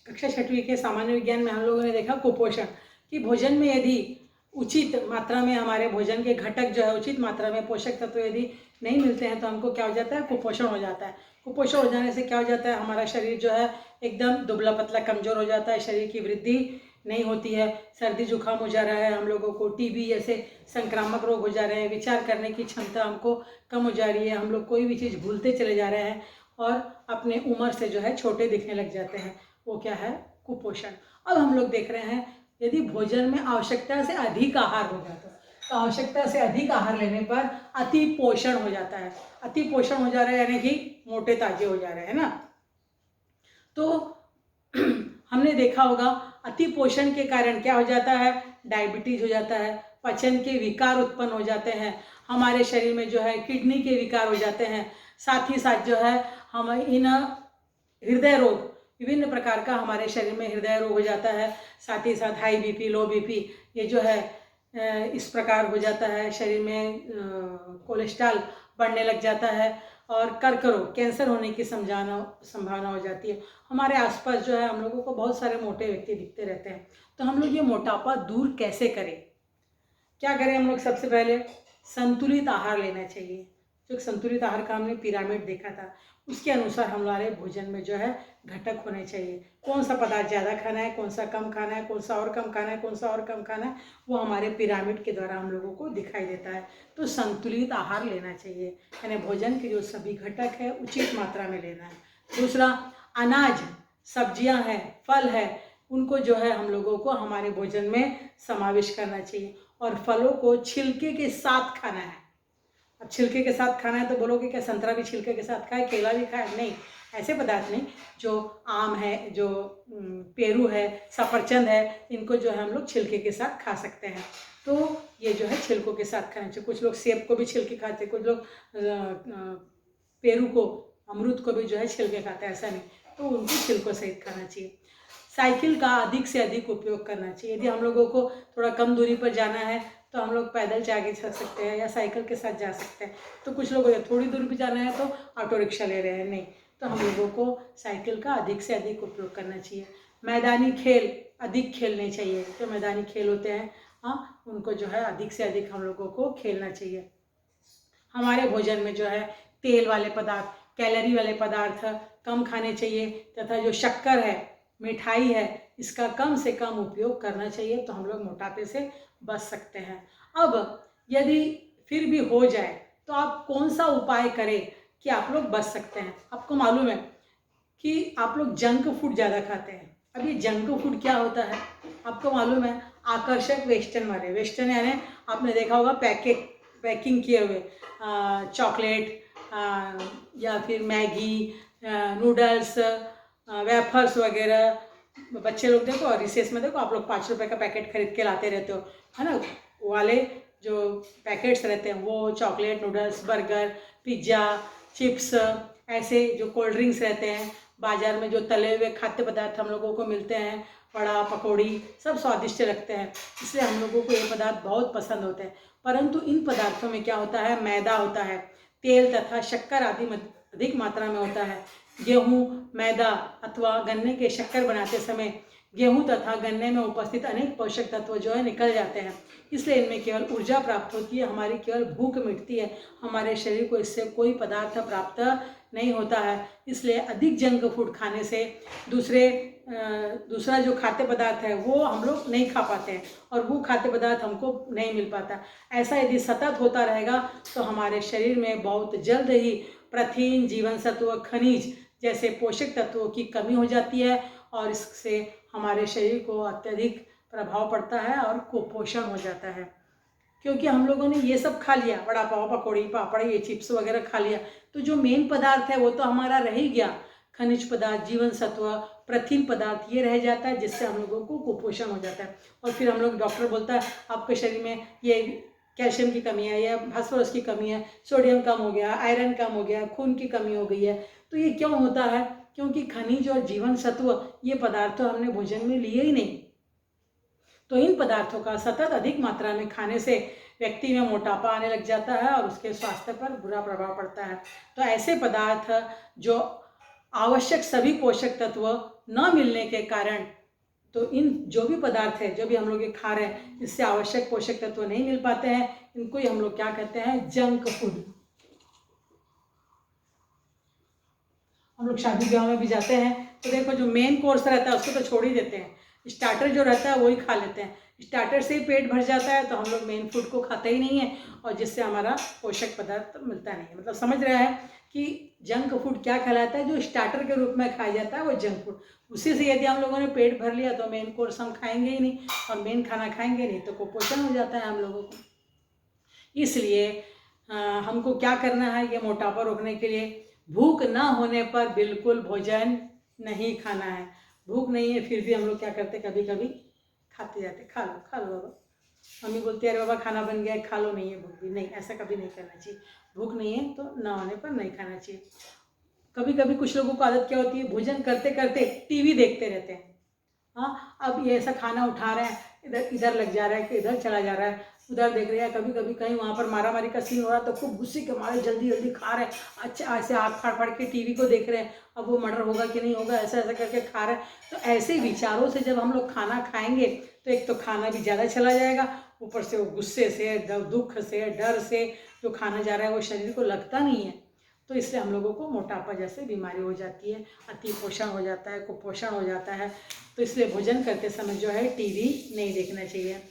कक्षा 6वीं के सामान्य विज्ञान में हम लोगों ने देखा कुपोषण, कि भोजन में यदि उचित मात्रा में हमारे भोजन के घटक जो है उचित मात्रा में पोषक तत्व यदि नहीं मिलते हैं तो हमको क्या हो जाता है, कुपोषण हो जाता है। कुपोषण हो जाने से क्या हो जाता है, हमारा शरीर जो है एकदम दुबला पतला कमज़ोर हो जाता है, शरीर की वृद्धि नहीं होती है, सर्दी जुकाम हो जा रहा है, हम लोगों को टीबी जैसे संक्रामक रोग हो जा रहे हैं, विचार करने की क्षमता हमको कम हो जा रही है, हम लोग कोई भी चीज़ भूलते चले जा रहे हैं और अपने उम्र से जो है छोटे दिखने लग जाते हैं। वो क्या है, कुपोषण। अब हम लोग देख रहे हैं यदि भोजन में आवश्यकता से अधिक आहार हो जाता है तो आवश्यकता से अधिक आहार लेने पर अति पोषण हो जाता है। अति पोषण हो जा रहा है यानी कि मोटे ताजे हो जा रहे हैं ना। तो हमने देखा होगा अति पोषण के कारण क्या हो जाता है, डायबिटीज हो जाता है, पाचन के विकार उत्पन्न हो जाते हैं, हमारे शरीर में जो है किडनी के विकार हो जाते हैं, साथ ही साथ जो है हम इन हृदय रोग, विभिन्न प्रकार का हमारे शरीर में हृदय रोग हो जाता है, साथ ही साथ हाई बीपी लो बीपी ये जो है इस प्रकार हो जाता है, शरीर में कोलेस्ट्रॉल बढ़ने लग जाता है और कर्क रोग कैंसर होने की संभावना हो जाती है। हमारे आसपास जो है हम लोगों को बहुत सारे मोटे व्यक्ति दिखते रहते हैं। तो हम लोग ये मोटापा दूर कैसे करें, क्या करें हम लोग, सबसे पहले संतुलित आहार लेना चाहिए। जो संतुलित आहार का हमने पिरामिड देखा था उसके अनुसार हमारे भोजन में जो है घटक होने चाहिए। कौन सा पदार्थ ज़्यादा खाना है, कौन सा कम खाना है, कौन सा और कम खाना है, कौन सा और कम खाना है, वो हमारे पिरामिड के द्वारा हम लोगों को दिखाई देता है। तो संतुलित आहार लेना चाहिए, यानी भोजन के जो सभी घटक है उचित मात्रा में लेना है। दूसरा, अनाज, सब्जियां हैं, फल है, उनको जो है हम लोगों को हमारे भोजन में समावेश करना चाहिए और फलों को छिलके के साथ खाना है। अब छिलके के साथ खाना है तो बोलोगे क्या संतरा भी छिलके के साथ खाए, केला भी खाए? नहीं, ऐसे पदार्थ नहीं। जो आम है, जो पेरू है, सफरचंद है, इनको जो है हम लोग छिलके के साथ खा सकते हैं। तो ये जो है छिलकों के साथ खाना चाहिए। कुछ लोग सेब को भी छिलके खाते हैं, कुछ लोग पेरू को, अमरूद को भी जो है छिलके खाते हैं, ऐसा नहीं, तो उनको छिलकों सहित खाना चाहिए। साइकिल का अधिक से अधिक उपयोग करना चाहिए। यदि हम लोगों को थोड़ा कम दूरी पर जाना है तो हम लोग पैदल जाके चल सकते हैं या साइकिल के साथ जा सकते हैं। तो कुछ लोग थोड़ी दूर भी जाना है तो ऑटो रिक्शा ले रहे हैं, नहीं, तो हम लोगों को साइकिल का अधिक से अधिक उपयोग करना चाहिए। मैदानी खेल अधिक खेलने चाहिए, जो मैदानी खेल होते हैं हाँ, उनको जो है अधिक से अधिक हम लोगों को खेलना चाहिए। हमारे भोजन में जो है तेल वाले पदार्थ, कैलोरी वाले पदार्थ कम खाने चाहिए तथा जो शक्कर है, मिठाई है, इसका कम से कम उपयोग करना चाहिए, तो हम लोग मोटापे से बच सकते हैं। अब यदि फिर भी हो जाए तो आप कौन सा उपाय करें कि आप लोग बच सकते हैं। आपको मालूम है कि आप लोग जंक फूड ज़्यादा खाते हैं। अब ये जंक फूड क्या होता है आपको मालूम है, आकर्षक वेस्टर्न वाले, वेस्टर्न यानी आपने देखा होगा पैकिंग किए हुए चॉकलेट या फिर मैगी, नूडल्स, वेफर्स वगैरह। बच्चे लोग देखो रिसेस में देखो, आप लोग 5 रुपए का पैकेट खरीद के लाते रहते हो, है ना, वाले जो पैकेट्स रहते हैं वो chocolate, noodles, burger, pizza, chips, ऐसे जो कोल्ड ड्रिंक्स रहते हैं, बाज़ार में जो तले हुए खाद्य पदार्थ हम लोगों को मिलते हैं, वड़ा पकौड़ी, सब स्वादिष्ट लगते हैं, इसलिए हम लोगों को ये पदार्थ बहुत पसंद होते हैं। परंतु इन पदार्थों में क्या होता है, मैदा होता है, तेल तथा शक्कर आदि अधिक मात्रा में होता है। गेहूँ, मैदा अथवा गन्ने के शक्कर बनाते समय गेहूँ तथा गन्ने में उपस्थित अनेक पोषक तत्व जो है निकल जाते हैं, इसलिए इनमें केवल ऊर्जा प्राप्त होती है, हमारी केवल भूख मिटती है, हमारे शरीर को इससे कोई पदार्थ प्राप्त नहीं होता है। इसलिए अधिक जंक फूड खाने से दूसरा जो खाद्य पदार्थ है वो हम लोग नहीं खा पाते हैं और वो खाद्य पदार्थ हमको नहीं मिल पाता। ऐसा यदि सतत होता रहेगा तो हमारे शरीर में बहुत जल्द ही प्रोटीन, जीवन सत्व, खनिज जैसे पोषक तत्वों की कमी हो जाती है और इससे हमारे शरीर को अत्यधिक प्रभाव पड़ता है और कुपोषण हो जाता है। क्योंकि हम लोगों ने ये सब खा लिया, वड़ा पाव, पकौड़ी, पापड़, ये चिप्स वगैरह खा लिया, तो जो मेन पदार्थ है वो तो हमारा रह ही गया, खनिज पदार्थ, जीवन सत्व, प्रोटीन पदार्थ, ये रह जाता है, जिससे हम लोगों को कुपोषण हो जाता है। और फिर हम लोग, डॉक्टर बोलता है आपके शरीर में ये कैल्शियम की कमी है या फास्फोरस की कमी है, सोडियम कम हो गया, आयरन कम हो गया, खून की कमी हो गई है। तो ये क्यों होता है? क्योंकि खनिज और जीवन सत्व ये पदार्थ तो हमने भोजन में लिए ही नहीं। तो इन पदार्थों का सतत अधिक मात्रा में खाने से व्यक्ति में मोटापा आने लग जाता है और उसके स्वास्थ्य पर बुरा प्रभाव पड़ता है। तो ऐसे पदार्थ जो आवश्यक सभी पोषक तत्व न मिलने के कारण, तो इन जो भी पदार्थ है, जो भी हम लोग ये खा रहे हैं, इससे आवश्यक पोषक तत्व नहीं मिल पाते हैं, इनको ही हम लोग क्या कहते हैं, जंक फूड। हम लोग शादी ब्याह में भी जाते हैं तो देखो जो मेन कोर्स रहता है उसको तो छोड़ ही देते हैं, स्टार्टर जो रहता है वही खा लेते हैं। स्टार्टर से ही पेट भर जाता है, तो हम लोग मेन फूड को खाते ही नहीं है, और जिससे हमारा पोषक पदार्थ मिलता नहीं है। मतलब समझ रहा है कि जंक फूड क्या कहलाता है, जो स्टार्टर के रूप में खाया जाता है वो जंक फूड। उसी से यदि हम लोगों ने पेट भर लिया तो मेन कोर्स हम खाएंगे ही नहीं, और मेन खाना खाएंगे नहीं तो कुपोषण हो जाता है हम लोगों को। इसलिए हमको क्या करना है, ये मोटापा रोकने के लिए भूख ना होने पर बिल्कुल भोजन नहीं खाना है। भूख नहीं है फिर भी हम लोग क्या करते, कभी कभी खाते जाते, खा लो बाबा। मम्मी बोलती है अरे बाबा खाना बन गया है, खा लो, नहीं है भूख भी, नहीं, ऐसा कभी नहीं करना चाहिए। भूख नहीं है तो ना होने पर नहीं खाना चाहिए। कभी कभी कुछ लोगों को आदत क्या होती है, भोजन करते करते टीवी देखते रहते हैं। हाँ, अब ये ऐसा खाना उठा रहे हैं, इधर इधर लग जा रहा है कि इधर चला जा रहा है, उधर देख रहे हैं, कभी कभी कहीं वहाँ पर मारा मारी का सीन हो रहा है तो खूब गुस्से के मारे जल्दी जल्दी खा रहे हैं। अच्छा, ऐसे आँख फाड़ फाड़ के टीवी को देख रहे हैं, अब वो मर्डर होगा कि नहीं होगा, ऐसा ऐसा करके खा रहे हैं। तो ऐसे विचारों से जब हम लोग खाना खाएंगे तो एक तो खाना भी ज़्यादा चला जाएगा, ऊपर से वो गुस्से से, दुख से, डर से जो खाना जा रहा है वो शरीर को लगता नहीं है। तो इससे हम लोगों को मोटापा जैसे बीमारी हो जाती है, अति पोषण हो जाता है, कुपोषण हो जाता है। तो इसलिए भोजन करते समय जो है टीवी नहीं देखना चाहिए।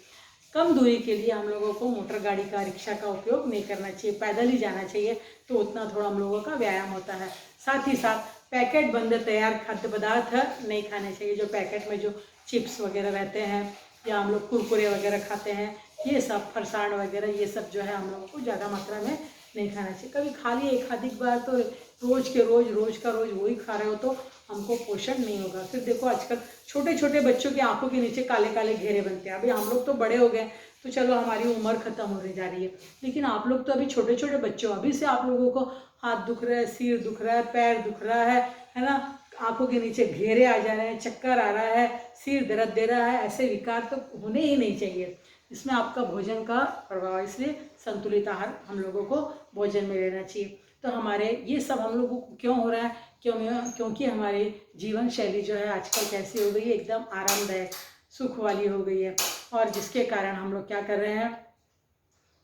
कम दूरी के लिए हम लोगों को मोटर गाड़ी का, रिक्शा का उपयोग नहीं करना चाहिए, पैदल ही जाना चाहिए, तो उतना थोड़ा हम लोगों का व्यायाम होता है। साथ ही साथ पैकेट बंद तैयार खाद्य पदार्थ नहीं खाने चाहिए। जो पैकेट में जो चिप्स वगैरह रहते हैं या हम लोग कुरकुरे वगैरह खाते हैं, ये सब फरसाण वगैरह, ये सब जो है हम लोगों को ज़्यादा मात्रा में नहीं खाना चाहिए। कभी खा लिए एक आधी बार, तो रोज़ के रोज़, रोज़ का रोज़ वही खा रहे हो तो हमको पोषण नहीं होगा। फिर देखो आजकल छोटे छोटे बच्चों की आंखों के नीचे काले काले घेरे बनते हैं। अभी हम लोग तो बड़े हो गए तो चलो हमारी उम्र खत्म होने जा रही है, लेकिन आप लोग तो अभी छोटे छोटे बच्चों, अभी से आप लोगों को हाथ दुख रहा है, सिर दुख रहा है, पैर दुख रहा है ना, आंखों के नीचे घेरे आ जा रहे हैं, चक्कर आ रहा है, सिर दर्द दे रहा है, ऐसे विकार तो होने ही नहीं चाहिए। इसमें आपका भोजन का प्रभाव, इसलिए संतुलित आहार हम लोगों को भोजन में लेना चाहिए। तो हमारे ये सब हम लोगों को क्यों हो रहा है, क्योंकि हमारी जीवन शैली जो है आजकल कैसी हो गई है, एकदम आरामदायक, सुख वाली हो गई है, और जिसके कारण हम लोग क्या कर रहे हैं,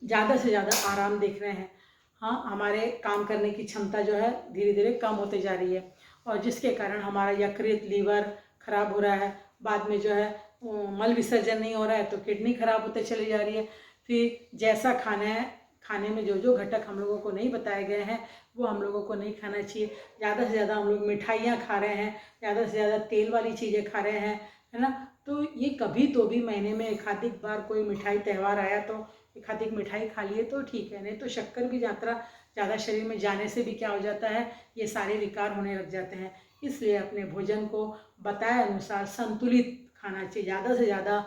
ज़्यादा से ज़्यादा आराम देख रहे हैं। हाँ, हमारे काम करने की क्षमता जो है धीरे धीरे कम होते जा रही है, और जिसके कारण हमारा यकृत, लीवर खराब हो रहा है। बाद में जो है मल विसर्जन नहीं हो रहा है तो किडनी खराब होते चली जा रही है। फिर जैसा खाना है, खाने में जो जो घटक हम लोगों को नहीं बताए गए हैं वो हम लोगों को नहीं खाना चाहिए। ज़्यादा से ज़्यादा हम लोग मिठाइयाँ खा रहे हैं, ज़्यादा से ज़्यादा तेल वाली चीज़ें खा रहे हैं, है ना। तो ये कभी तो भी महीने में एक आधी बार कोई मिठाई त्यौहार आया तो एक आधी मिठाई खा लिए तो ठीक है, नहीं तो शक्कर की मात्रा ज़्यादा शरीर में जाने से भी क्या हो जाता है, ये सारे विकार होने लग जाते हैं। इसलिए अपने भोजन को बताए अनुसार संतुलित खाना चाहिए। ज़्यादा से ज़्यादा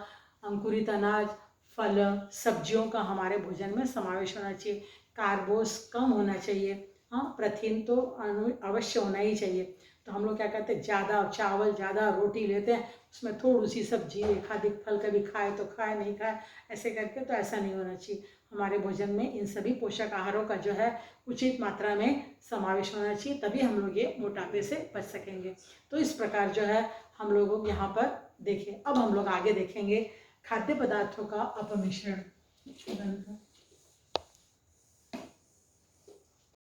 अंकुरित अनाज, फल, सब्जियों का हमारे भोजन में समावेश होना चाहिए। कार्बोस कम होना चाहिए। हाँ, प्रोटीन तो अवश्य होना ही चाहिए। तो हम लोग क्या कहते हैं, ज़्यादा चावल, ज़्यादा रोटी लेते हैं, उसमें थोड़ी सी सब्जी, एक आधी फल, कभी खाए तो खाए, नहीं खाए ऐसे करके, तो ऐसा नहीं होना चाहिए। हमारे भोजन में इन सभी पोषक आहारों का जो है उचित मात्रा में समावेश होना चाहिए, तभी हम लोग ये मोटापे से बच सकेंगे। तो इस प्रकार जो है हम लोग यहाँ पर देखें। अब हम लोग आगे देखेंगे खाद्य पदार्थों का अपमिश्रण।